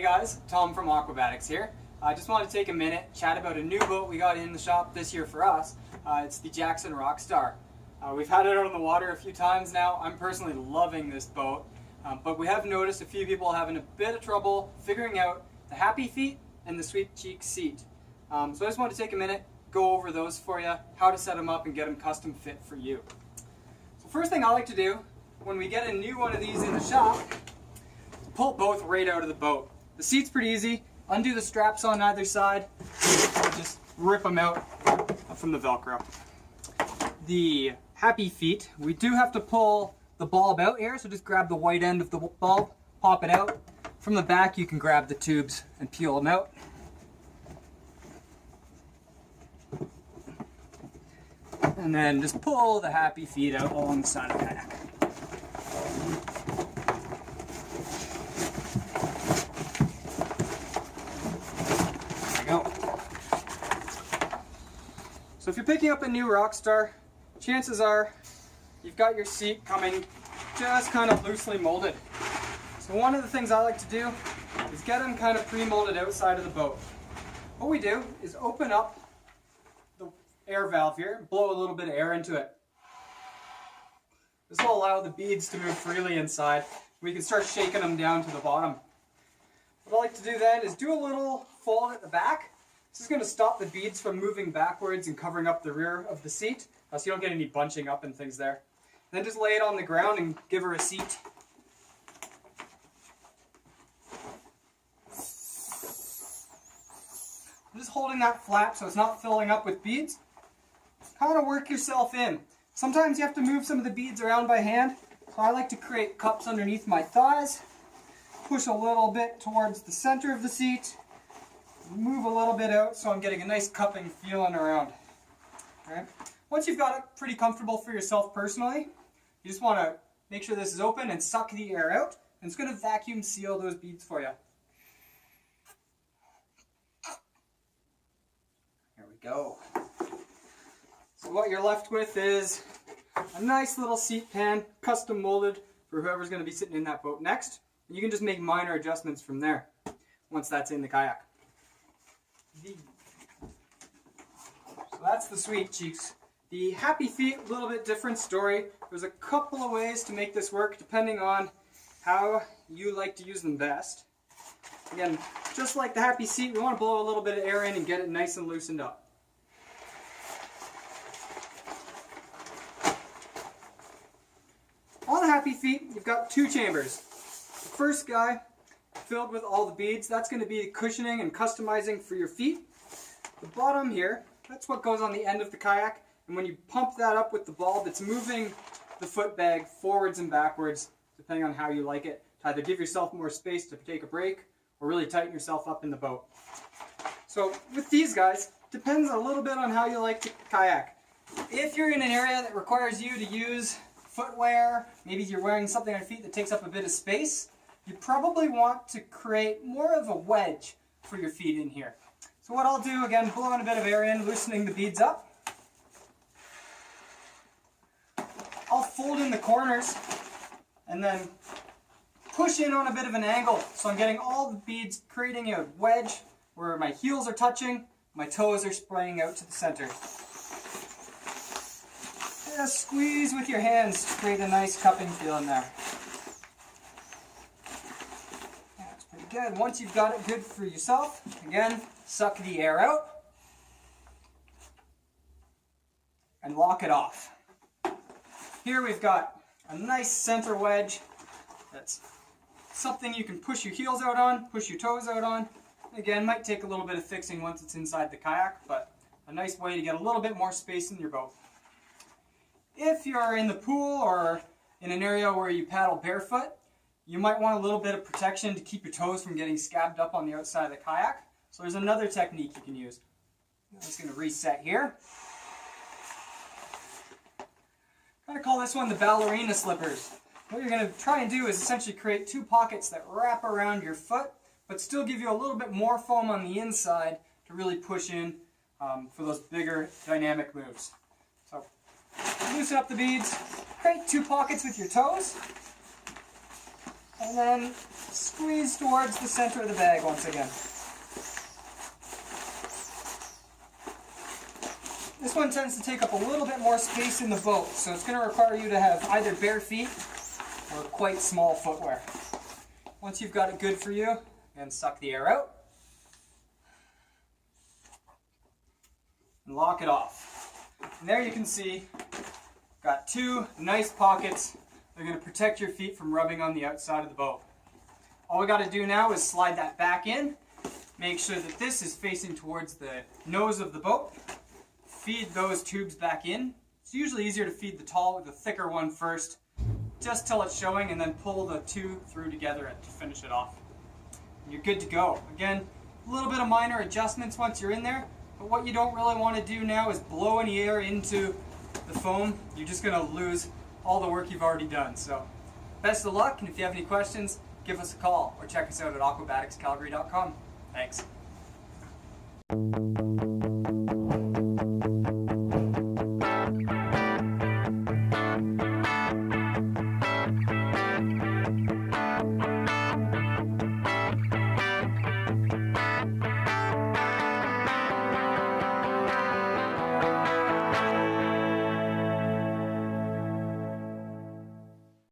guys, Tom from Aquabatics here. I just wanted to take a minute, chat about a new boat we got in the shop this year for us. It's the JK Rockstar. We've had it out on the water a few times now. I'm personally loving this boat, but we have noticed a few people having a bit of trouble figuring out the happy feet and the sweet cheek seat. So I just wanted to take a minute, go over those for you, how to set them up and get them custom fit for you. So first thing I like to do, when we get a new one of these in the shop, pull both right out of the boat. The seat's pretty easy. Undo the straps on either side. Just rip them out from the Velcro. The happy feet, we do have to pull the bulb out here, so just grab the white end of the bulb, pop it out. From the back you can grab the tubes and peel them out. And then just pull the happy feet out along the side of the kayak. So if you're picking up a new Rockstar, chances are you've got your seat coming just kind of loosely molded. So one of the things I like to do is get them kind of pre-molded outside of the boat. What we do is open up the air valve here and blow a little bit of air into it. This will allow the beads to move freely inside. We can start shaking them down to the bottom. What I like to do then is do a little fold at the back. This is going to stop the beads from moving backwards and covering up the rear of the seat, so you don't get any bunching up and things there. Then just lay it on the ground and give her a seat. I'm just holding that flap so it's not filling up with beads. Kind of work yourself in. Sometimes you have to move some of the beads around by hand, so I like to create cups underneath my thighs. Push a little bit towards the center of the seat. Move a little bit out so I'm getting a nice cupping feeling around. All right. Once you've got it pretty comfortable for yourself personally, you just want to make sure this is open and suck the air out, and it's going to vacuum seal those beads for you. There we go. So what you're left with is a nice little seat pan, custom molded for whoever's going to be sitting in that boat next. And you can just make minor adjustments from there once that's in the kayak. So that's the sweet cheeks. The happy feet, a little bit different story. There's a couple of ways to make this work depending on how you like to use them best. Again, just like the happy seat, we want to blow a little bit of air in and get it nice and loosened up. On the happy feet, you've got two chambers. The first guy, filled with all the beads, that's going to be cushioning and customizing for your feet. The bottom here, that's what goes on the end of the kayak, and when you pump that up with the bulb, it's moving the foot bag forwards and backwards depending on how you like it, to either give yourself more space to take a break or really tighten yourself up in the boat. So with these guys, depends a little bit on how you like to kayak. If you're in an area that requires you to use footwear, maybe you're wearing something on your feet that takes up a bit of space, you probably want to create more of a wedge for your feet in here. So what I'll do, again, blowing a bit of air in, loosening the beads up. I'll fold in the corners and then push in on a bit of an angle. So I'm getting all the beads creating a wedge where my heels are touching, my toes are spraying out to the center. Just squeeze with your hands to create a nice cupping feel in there. Good. Once you've got it good for yourself, again, suck the air out and lock it off. Here we've got a nice center wedge. That's something you can push your heels out on, push your toes out on. Again, might take a little bit of fixing once it's inside the kayak, but a nice way to get a little bit more space in your boat. If you're in the pool or in an area where you paddle barefoot, you might want a little bit of protection to keep your toes from getting scabbed up on the outside of the kayak. So there's another technique you can use. I'm just going to reset here. I'm going to call this one the ballerina slippers. What you're going to try and do is essentially create two pockets that wrap around your foot, but still give you a little bit more foam on the inside to really push in for those bigger dynamic moves. So loosen up the beads, create two pockets with your toes. And then squeeze towards the center of the bag once again. This one tends to take up a little bit more space in the boat, so it's going to require you to have either bare feet or quite small footwear. Once you've got it good for you, then suck the air out and lock it off. And there you can see, got two nice pockets. They're going to protect your feet from rubbing on the outside of the boat. All we got to do now is slide that back in. Make sure that this is facing towards the nose of the boat. Feed those tubes back in. It's usually easier to feed the thicker one first, just till it's showing, and then pull the two through together to finish it off. And you're good to go. Again, a little bit of minor adjustments once you're in there, but what you don't really want to do now is blow any air into the foam. You're just going to lose all the work you've already done. So best of luck, and if you have any questions, give us a call or check us out at aquabaticscalgary.com. Thanks.